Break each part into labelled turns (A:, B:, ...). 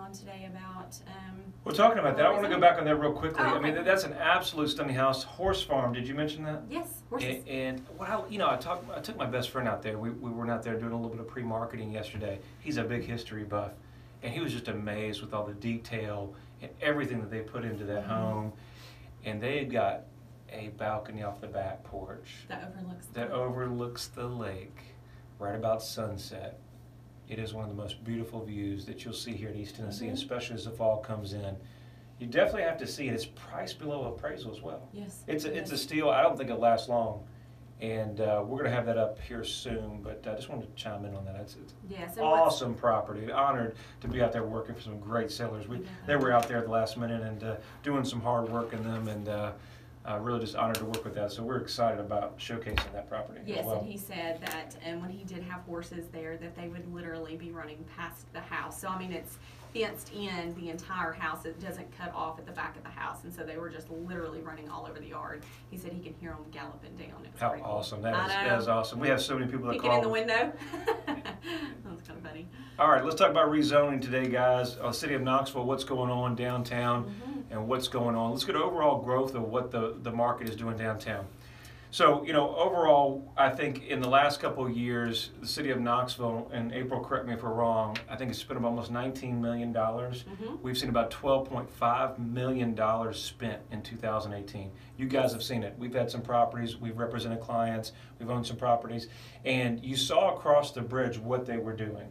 A: on today about.
B: Well, talking about that, I want to go back on that real quickly.
A: Oh, okay.
B: I mean, that's an absolute stunning house. Horse farm. Did you mention that?
A: Yes, horses.
B: And well, you know, I took my best friend out there. We were out there doing a little bit of pre-marketing yesterday. He's a big history buff, and he was just amazed with all the detail and everything that they put into that home. And they've got a balcony off the back porch
A: that
B: overlooks the lake, right about sunset. It is one of the most beautiful views that you'll see here in East Tennessee, especially as the fall comes in. You definitely have to see it. It's priced below appraisal as well.
A: Yes.
B: It's a steal. I don't think it'll last long. And we're going to have that up here soon, but I just wanted to chime in on that. It's awesome property. Honored to be out there working for some great sellers. They were out there at the last minute and doing some hard work in them, and really just honored to work with that. So we're excited about showcasing that property.
A: Yes,
B: as well.
A: And he said that when he did have horses there, that they would literally be running past the house. So, I mean, it's fenced in the entire house. It doesn't cut off at the back of the house. And so they were just literally running all over the yard. He said he could hear them galloping down. It was
B: How
A: pretty
B: awesome.
A: Cool.
B: That is awesome. We have so many people that
A: Peeking
B: call.
A: in the window. That was kind of funny.
B: All right, let's talk about rezoning today, guys. City of Knoxville, what's going on downtown and what's going on. Let's get overall growth of what the market is doing downtown. So, you know, overall, I think in the last couple of years, the city of Knoxville, and April, correct me if we're wrong, I think it's spent almost $19 million. We've seen about $12.5 million spent in 2018. You guys have seen it. We've had some properties, we've represented clients, we've owned some properties, and you saw across the bridge what they were doing.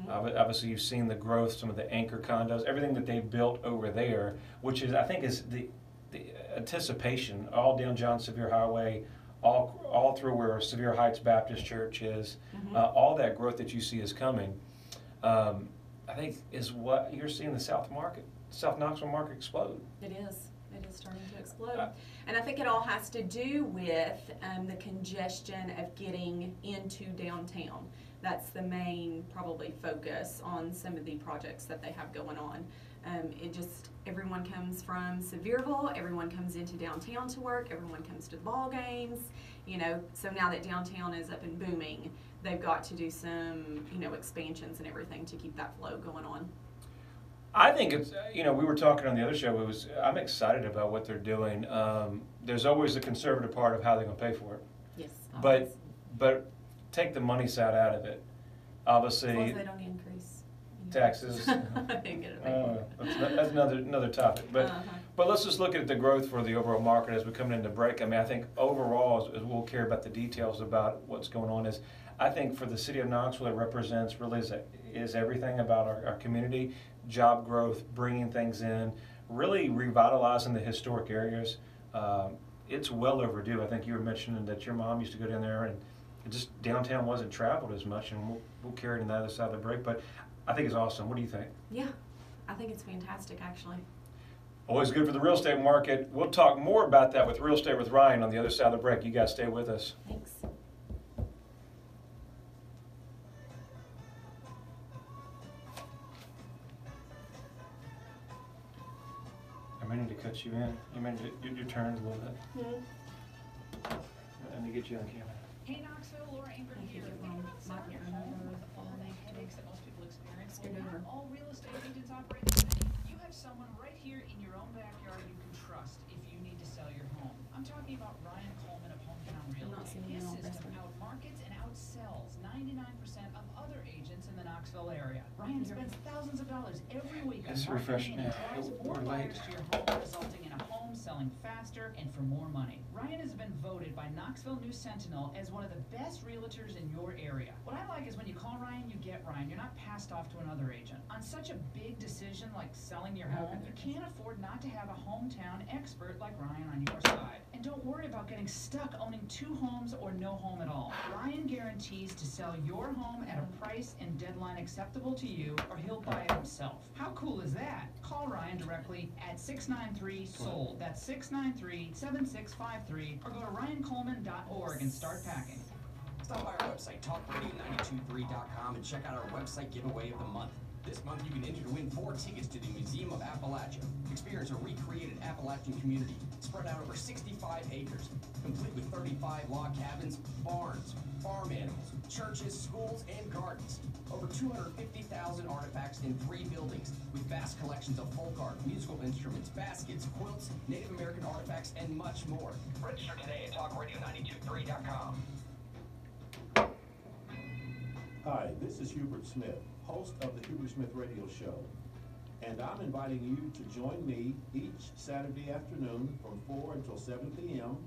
B: Obviously, you've seen the growth, some of the anchor condos, everything that they built over there, which is, I think, is the anticipation all down John Sevier Highway, all through where Sevier Heights Baptist Church is. All that growth that you see is coming. I think is what you're seeing the South Knoxville market explode.
A: It is. It is starting to explode. And I think it all has to do with the congestion of getting into downtown. That's the main probably focus on some of the projects that they have going on. Everyone comes from Sevierville, everyone comes into downtown to work, everyone comes to the ball games, you know, so now that downtown is up and booming, they've got to do some, you know, expansions and everything to keep that flow going on.
B: I think it's, you know, we were talking on the other show, I'm excited about what they're doing. There's always the conservative part of how they're going to pay for it.
A: Yes.
B: But take the money side out of it. Obviously,
A: as long as they don't increase
B: taxes. That's another topic. But let's just look at the growth for the overall market as we come into break. I mean, I think overall, as we'll care about the details about what's going on, is I think for the city of Knoxville, it represents really is everything about our community, job growth, bringing things in, really revitalizing the historic areas. It's well overdue. I think you were mentioning that your mom used to go down there, and just downtown wasn't traveled as much, and we'll carry it on the other side of the break. But I think it's awesome. What do you think?
A: Yeah, I think it's fantastic, actually.
B: Always good for the real estate market. We'll talk more about that with Real Estate with Ryan on the other side of the break. You guys stay with us.
A: Thanks.
B: I may need to cut you in. You may need to your turn a little bit. Let me get you on camera.
C: Hey Knoxville, Laura Amber here. Selling your home with all the headaches that most people experience. Not all real estate agents operate the same. You have someone right here in your own backyard you can trust if you need to sell your home. I'm talking about Ryan Coleman of Hometown Realty. His system outmarkets and outsells 99% of other agents in the Knoxville area. Ryan spends thousands of dollars every week on marketing and drives more buyers to your home, resulting in a home selling faster and for more money. Ryan has been voted by Knoxville News Sentinel as one of the best realtors in your area. What I like is when you call Ryan, you get Ryan. You're not passed off to another agent. On such a big decision like selling your home, you can't afford not to have a hometown expert like Ryan on your side. And don't worry about getting stuck owning 2 homes or no home at all. Ryan guarantees to sell your home at a price and deadline acceptable to you, or he'll buy it himself. How cool is that? Call Ryan directly at 693-SOLD. That's 693-7653, or go to ryancoleman.org and start packing.
D: Stop by our website, talkradio923.com, and check out our website giveaway of the month. This month, you can enter to win 4 tickets to the Museum of Appalachia. Experience a recreated Appalachian community spread out over 65 acres, complete with 35 log cabins, barns, farm animals, churches, schools, and gardens. Over 250,000 artifacts in 3 buildings, with vast collections of folk art, musical instruments, baskets, quilts, Native American artifacts, and much more. Register today at talkradio923.com.
E: Hi, this is Hubert Smith, host of the Hubert Smith Radio Show, and I'm inviting you to join me each Saturday afternoon from 4 until 7 p.m.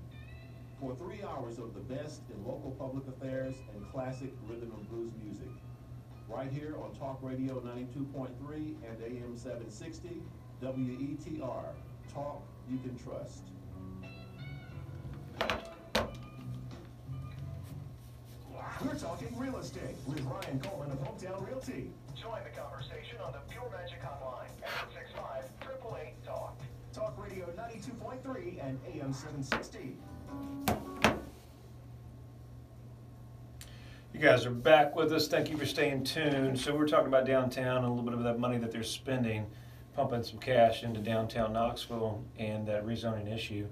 E: for 3 hours of the best in local public affairs and classic rhythm and blues music, right here on Talk Radio 92.3 and AM 760 WETR. Talk you can trust.
F: We're talking real estate with Ryan Coleman of Hometown Realty. Join the conversation on the Pure Magic Hotline at 865-888-TALK. Talk Radio 92.3 and AM 760.
B: You guys are back with us. Thank you for staying tuned. So we're talking about downtown and a little bit of that money that they're spending, pumping some cash into downtown Knoxville and that rezoning issue.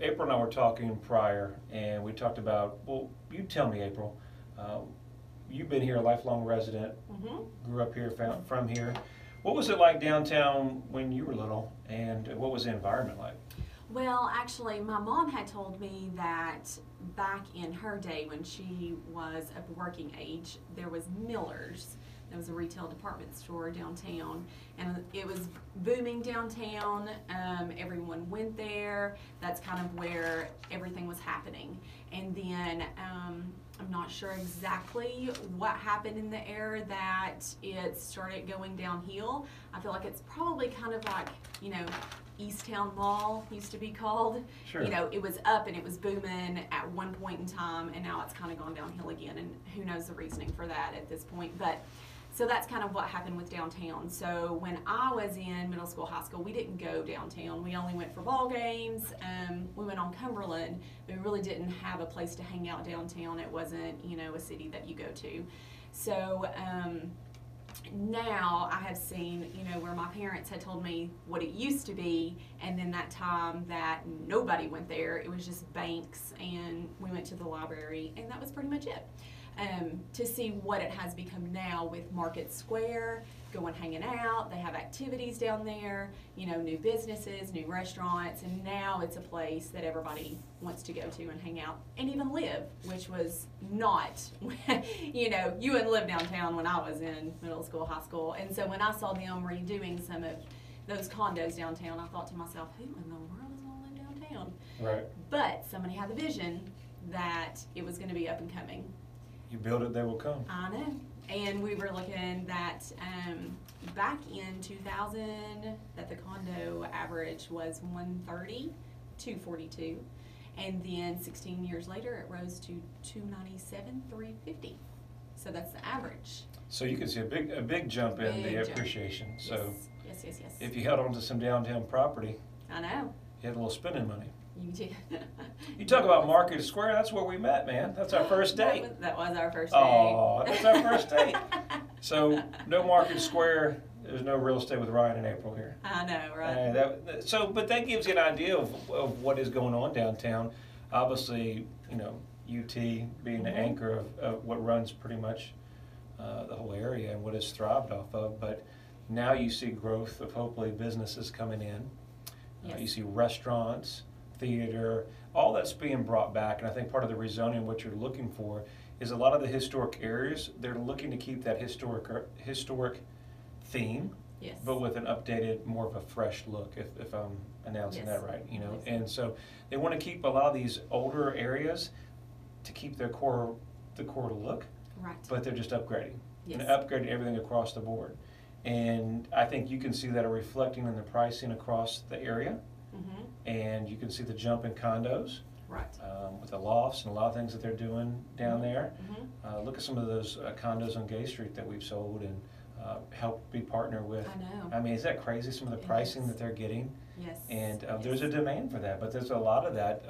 B: April and I were talking prior, and we talked about, well, you tell me, April, you've been here, a lifelong resident, grew up here, from here. What was it like downtown when you were little, and what was the environment like?
A: Well, actually, my mom had told me that back in her day when she was of working age, there was Miller's. There was a retail department store downtown, and it was booming downtown. Everyone went there. That's kind of where everything was happening. And then I'm not sure exactly what happened in the era that it started going downhill. I feel like it's probably kind of like, you know, Easttown Mall used to be called.
B: Sure.
A: You know, it was up and it was booming at one point in time, and now it's kind of gone downhill again, and who knows the reasoning for that at this point. But so that's kind of what happened with downtown. So when I was in middle school, high school, we didn't go downtown. We only went for ball games. We went on Cumberland, but we really didn't have a place to hang out downtown. It wasn't, you know, a city that you go to. So now I have seen, you know, where my parents had told me what it used to be, and then that time that nobody went there. It was just banks, and we went to the library, and that was pretty much it. To see what it has become now with Market Square, going hanging out, they have activities down there, you know, new businesses, new restaurants, and now it's a place that everybody wants to go to and hang out and even live, which was not, you know, you wouldn't live downtown when I was in middle school, high school. And so when I saw them redoing some of those condos downtown, I thought to myself, who in the world is going to live downtown?
B: Right.
A: But somebody had the vision that it was going to be up and coming.
B: You build it, they will come.
A: I know. And we were looking that back in 2000, that the condo average was 130, 242. And then 16 years later, it rose to 297, 350. So that's the average.
B: So you can see a big jump in
A: Big
B: the
A: jump.
B: appreciation. So
A: Yes.
B: if you held on to some downtown property,
A: I know.
B: you had a little spending money.
A: You did.
B: You talk about Market Square, that's where we met, man. That's our first date.
A: That was our first date.
B: Oh, that's our first date. So no Market Square, there's no real estate with Ryan and April here.
A: I know, right?
B: But that gives you an idea of what is going on downtown. Obviously, you know, UT being the anchor of what runs pretty much the whole area and what it's thrived off of. But now you see growth of hopefully businesses coming in.
A: Yes.
B: You see restaurants, theater, all that's being brought back. And I think part of the rezoning, what you're looking for, is a lot of the historic areas, they're looking to keep that historic theme,
A: Yes.
B: but with an updated, more of a fresh look, if I'm announcing
A: Yes.
B: that right, you know.
A: Yes.
B: And so they want to keep a lot of these older areas to keep the core look,
A: Right.
B: but they're just upgrading.
A: Yes.
B: And upgrading everything across the board. And I think you can see that reflecting in the pricing across the area.
A: Mm-hmm.
B: And you can see the jump in condos
A: Right.
B: with the lofts and a lot of things that they're doing down there.
A: Mm-hmm.
B: Look at some of those condos on Gay Street that we've sold and helped be partner with.
A: I know.
B: I mean, is that crazy, some of the
A: It
B: pricing
A: is.
B: that they're getting?
A: Yes.
B: And
A: Yes.
B: there's a demand for that, but there's a lot of that.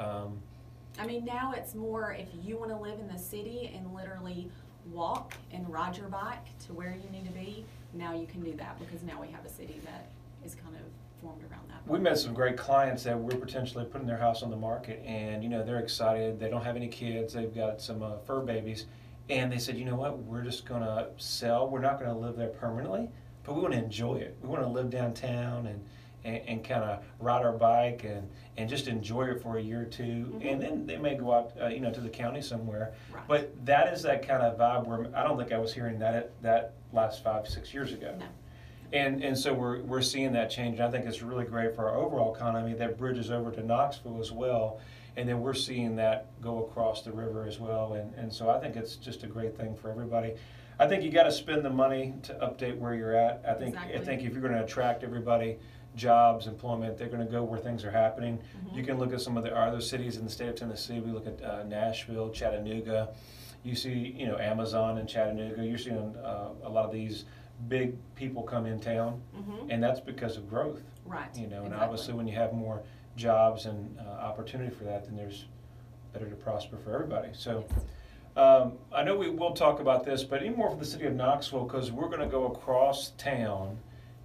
A: I mean, now it's more if you want to live in the city and literally walk and ride your bike to where you need to be, now you can do that because now we have a city that is kind of formed around that.
B: We met some great clients that we're potentially putting their house on the market, and they're excited. They don't have any kids. They've got some fur babies, and they said, you know what? We're just going to sell. We're not going to live there permanently, but we want to enjoy it. We want to live downtown and kind of ride our bike and just enjoy it for a year or two, and then they may go out to the county somewhere.
A: Right.
B: But that is that kind of vibe where I don't think I was hearing that last 5-6 years ago.
A: No.
B: And so we're seeing that change, and I think it's really great for our overall economy. That bridges over to Knoxville as well, and then we're seeing that go across the river as well, and so I think it's just a great thing for everybody. I think you got to spend the money to update where you're at. I think if you're going to attract everybody, jobs, employment, they're going to go where things are happening. You can look at some of the other cities in the state of Tennessee. We look at Nashville, Chattanooga. You see, Amazon in Chattanooga. You're seeing a lot of these big people come in town, and that's because of growth.
A: Right.
B: And obviously when you have more jobs and opportunity for that, then there's better to prosper for everybody. So I know we will talk about this, but even more for the city of Knoxville, because we're going to go across town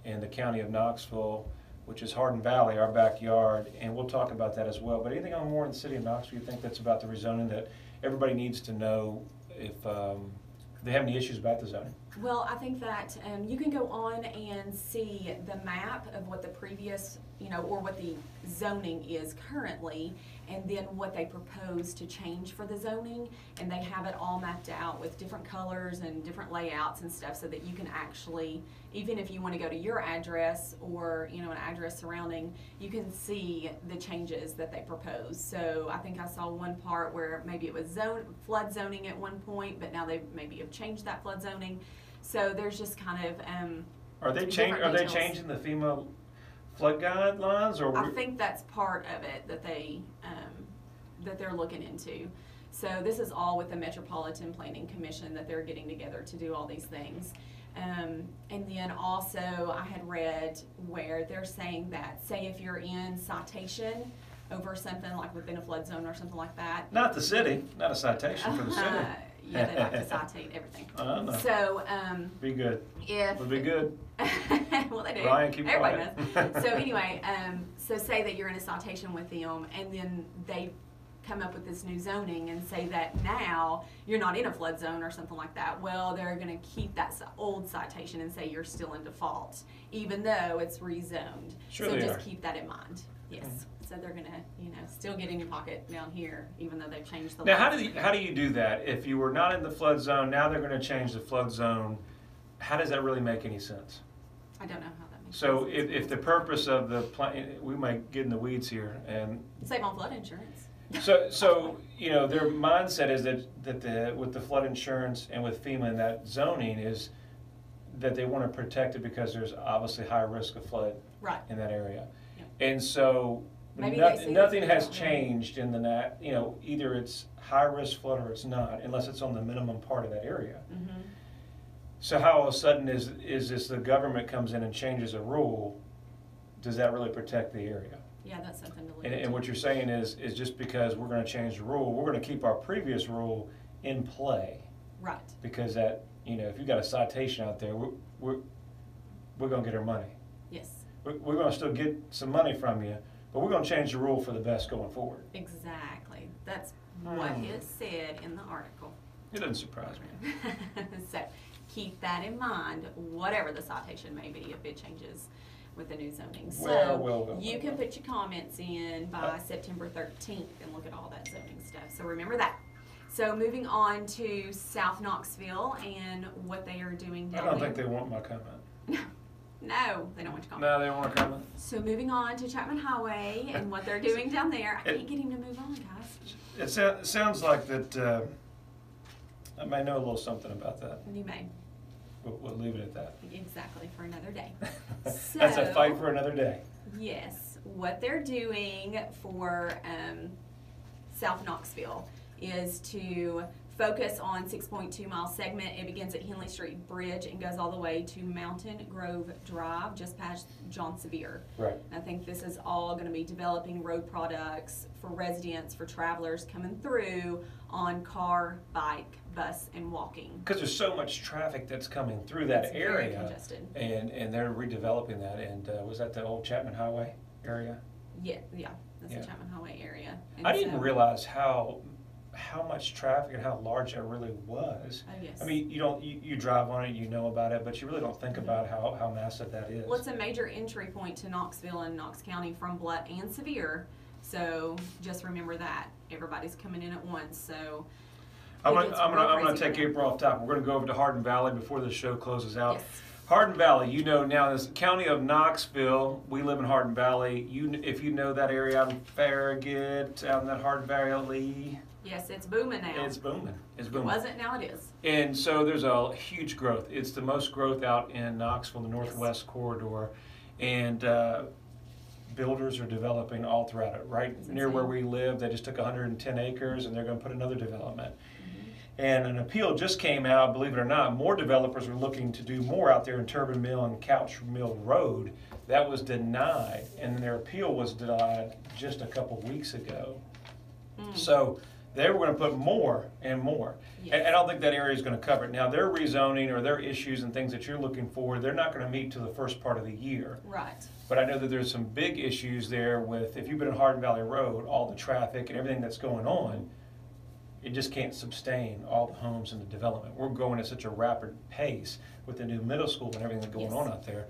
B: in the county of Knoxville, which is Hardin Valley, our backyard, and we'll talk about that as well. But anything on more in the city of Knoxville you think that's about the rezoning that everybody needs to know if they have any issues about the zoning?
A: Well, I think that you can go on and see the map of what the previous, or what the zoning is currently, and then what they propose to change for the zoning, and they have it all mapped out with different colors and different layouts and stuff, so that you can actually, even if you want to go to your address or an address surrounding, you can see the changes that they propose. So I think I saw one part where maybe it was flood zoning at one point, but now they maybe have changed that flood zoning. So there's just kind of
B: Are they changing the FEMA flood guidelines, or
A: I think that's part of it that they're looking into. So this is all with the Metropolitan Planning Commission that they're getting together to do all these things. And then also I had read where they're saying that, say if you're in citation over something like within a flood zone or something like that.
B: Not the city, not a citation for the city.
A: Yeah, they like to citate everything.
B: No.
A: So
B: be good.
A: Would
B: be good.
A: Well, they do.
B: Ryan, keep
A: Everybody
B: quiet.
A: knows. So anyway, so say that you're in a citation with them, and then they come up with this new zoning and say that now you're not in a flood zone or something like that. Well, they're going to keep that old citation and say you're still in default, even though it's rezoned.
B: Sure,
A: so
B: they
A: just
B: are.
A: keep that in mind. Yes. So they're going to, still get in your pocket down here, even though they've changed the
B: Now,
A: laws.
B: how do you do that? If you were not in the flood zone, now they're going to change the flood zone. How does that really make any sense?
A: I don't know how that makes
B: So
A: sense.
B: if the purpose of the plan, we might get in the weeds here, and
A: Save on flood insurance.
B: so their mindset is that with the flood insurance and with FEMA and that zoning is that they want to protect it because there's obviously high risk of flood
A: Right.
B: in that area,
A: Yeah.
B: and so
A: Maybe they see
B: nothing
A: it.
B: has changed in either it's high risk flood or it's not, unless it's on the minimum part of that area.
A: Mm-hmm.
B: So how all of a sudden is this the government comes in and changes a rule? Does that really protect the area?
A: Yeah, that's something to look
B: And
A: into.
B: what you're saying is just because we're going to change the rule, we're going to keep our previous rule in play,
A: Right.
B: because that if you got a citation out there, we're going to get our money.
A: Yes.
B: We're going to still get some money from you, but we're going to change the rule for the best going forward.
A: Exactly. That's what it said in the article.
B: It doesn't surprise me.
A: So keep that in mind, whatever the citation may be, if it changes with the new zoning. So you can put your comments in by September 13th and look at all that zoning stuff. So remember that. So moving on to South Knoxville and what they are doing down
B: I
A: there.
B: don't think they want my comment.
A: No, they don't want your comment.
B: No, they don't want a comment.
A: So moving on to Chapman Highway and what they're doing down there. I can't get him to move on, guys.
B: It sounds like that I may know a little something about that.
A: You may.
B: We'll leave it at that.
A: Exactly, for another day.
B: That's a fight for another day.
A: Yes, what they're doing for South Knoxville is to focus on 6.2 mile segment. It begins at Henley Street Bridge and goes all the way to Mountain Grove Drive, just past John Sevier.
B: Right.
A: I think this is all going to be developing road products for residents, for travelers coming through on car, bike, bus, and walking.
B: Because there's so much traffic that's coming through that
A: It's very
B: area,
A: congested.
B: and they're redeveloping that. And was that the old Chapman Highway area?
A: Yeah, that's
B: Yeah.
A: the Chapman Highway area. And
B: I didn't
A: so-
B: realize how much traffic and how large that really was.
A: Oh, yes.
B: I mean, you drive on it, you know about it, but you really don't think about how massive that is.
A: Well, it's a major entry point to Knoxville and Knox County from Blunt and Sevier. So just remember that everybody's coming in at once. So
B: I'm
A: it gets real
B: gonna
A: crazy
B: take
A: there.
B: April off top. We're gonna go over to Hardin Valley before the show closes out.
A: Yes.
B: Hardin Valley, you know now, this county of Knoxville. We live in Hardin Valley. If you know that area out in Farragut, out in that Hardin Valley,
A: Yes, it's booming now.
B: it's booming. It's
A: It
B: booming.
A: wasn't, now it is.
B: And so there's a huge growth. It's the most growth out in Knoxville, the northwest corridor, and builders are developing all throughout it. Right
A: It's
B: near where
A: insane.
B: we live, they just took 110 acres and they're going to put another development.
A: Mm-hmm.
B: And an appeal just came out, believe it or not, more developers are looking to do more out there in Turbine Mill and Couch Mill Road. That was denied, and their appeal was denied just a couple weeks ago. So they were going to put more and more.
A: Yes.
B: And I don't think that area is going to cover it. Now, their rezoning or their issues and things that you're looking for, they're not going to meet till the first part of the year.
A: Right.
B: But I know that there's some big issues there with, if you've been on Hardin Valley Road, all the traffic and everything that's going on, it just can't sustain all the homes and the development. We're going at such a rapid pace with the new middle school and everything that's going
A: Yes.
B: on out there.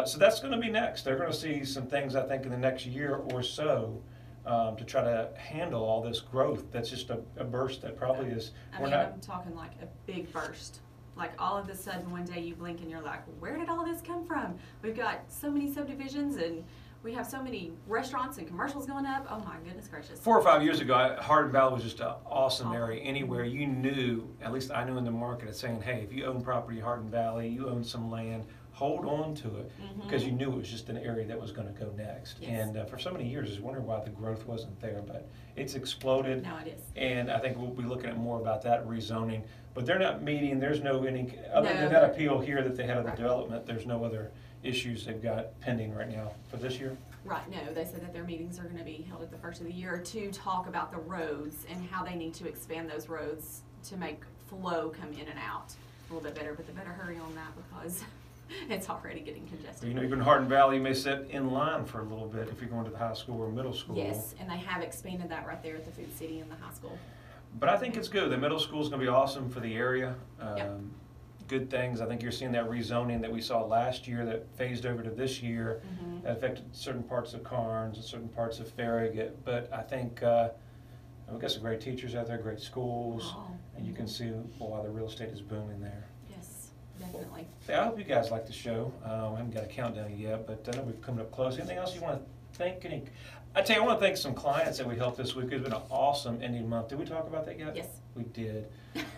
B: So that's going to be next. They're going to see some things, I think, in the next year or so to try to handle all this growth. That's just a burst that probably is,
A: I mean, I'm talking like a big burst. Like all of a sudden one day you blink and you're like, where did all this come from? We've got so many subdivisions and we have so many restaurants and commercials going up. Oh my goodness gracious.
B: 4 or 5 years ago, Hardin Valley was just an awesome area. Anywhere you knew, at least I knew in the market, it's saying, hey, if you own property in Hardin Valley, you own some land, hold on to it, because you knew it was just an area that was going to go next.
A: Yes.
B: And for so many years, I was wondering why the growth wasn't there, but it's exploded.
A: Now it is.
B: And I think we'll be looking at more about that rezoning. But they're not meeting, there's no any, other
A: No.
B: than that appeal here that they had of the development, there's no other issues they've got pending right now for this year.
A: Right, no, they said that their meetings are gonna be held at the first of the year to talk about the roads and how they need to expand those roads to make flow come in and out a little bit better, but they better hurry on that because it's already getting congested.
B: You know, you're in Hardin Valley, you may sit in line for a little bit if you're going to the high school or middle school.
A: Yes, and they have expanded that right there at the Food City and the high school.
B: But I think it's good. The middle school is going to be awesome for the area.
A: Yep.
B: Good things. I think you're seeing that rezoning that we saw last year that phased over to this year. That affected certain parts of Carnes and certain parts of Farragut. But I think we've got some great teachers out there, great schools,
A: Oh.
B: and you can see why the real estate is booming there.
A: Yes, definitely.
B: So I hope you guys like the show. I haven't got a countdown yet, but I know we've come up close. Anything else you want to thank? I tell you, I want to thank some clients that we helped this week. It's been an awesome ending month. Did we talk about that yet?
A: Yes.
B: We did.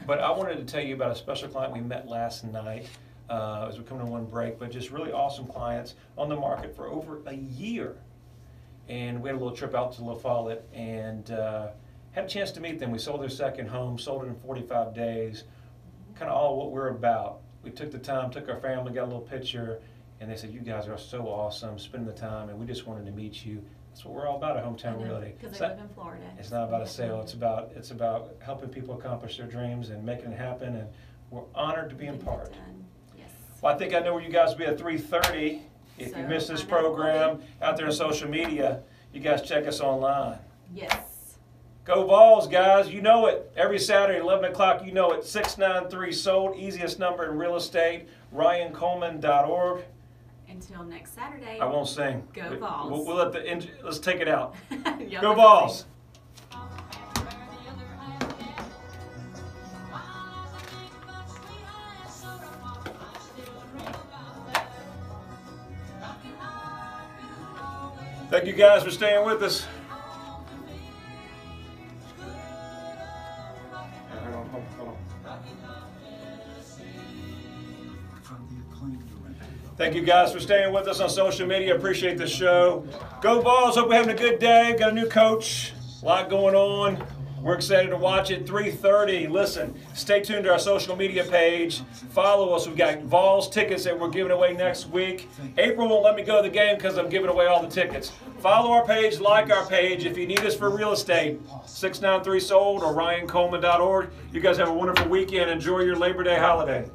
B: But I wanted to tell you about a special client we met last night as we come to one break, but just really awesome clients on the market for over a year. And we had a little trip out to La Follette and had a chance to meet them. We sold their second home, sold it in 45 days, kind of all what we're about. We took the time, took our family, got a little picture, and they said, you guys are so awesome, spend the time, and we just wanted to meet you. That's what we're all about at Hometown Realty.
A: Because
B: It's
A: they
B: not-
A: live in Florida.
B: It's not about a sale. It's about helping people accomplish their dreams and making it happen. And we're honored to be in
A: Getting that
B: part.
A: done. Yes.
B: Well, I think I know where you guys will be at 3:30. If
A: So,
B: you missed this
A: find out
B: program out there on social media, you guys check us online.
A: Yes.
B: Go Vols, guys. You know it. Every Saturday, 11 o'clock, you know it. 693 sold. Easiest number in real estate. RyanColeman.org.
A: Until next Saturday.
B: I won't sing.
A: Go Vols.
B: We'll let let's take it out.
A: Y'all
B: Go
A: have a
B: Vols. Thank you guys for staying with us. Hold on. Thank you guys for staying with us on social media. Appreciate the show. Go Vols. Hope we're having a good day. Got a new coach. A lot going on. We're excited to watch it. 3:30. Listen, stay tuned to our social media page. Follow us. We've got Vols tickets that we're giving away next week. April won't let me go to the game because I'm giving away all the tickets. Follow our page, like our page. If you need us for real estate, 693 Sold or RyanColeman.org. You guys have a wonderful weekend. Enjoy your Labor Day holiday.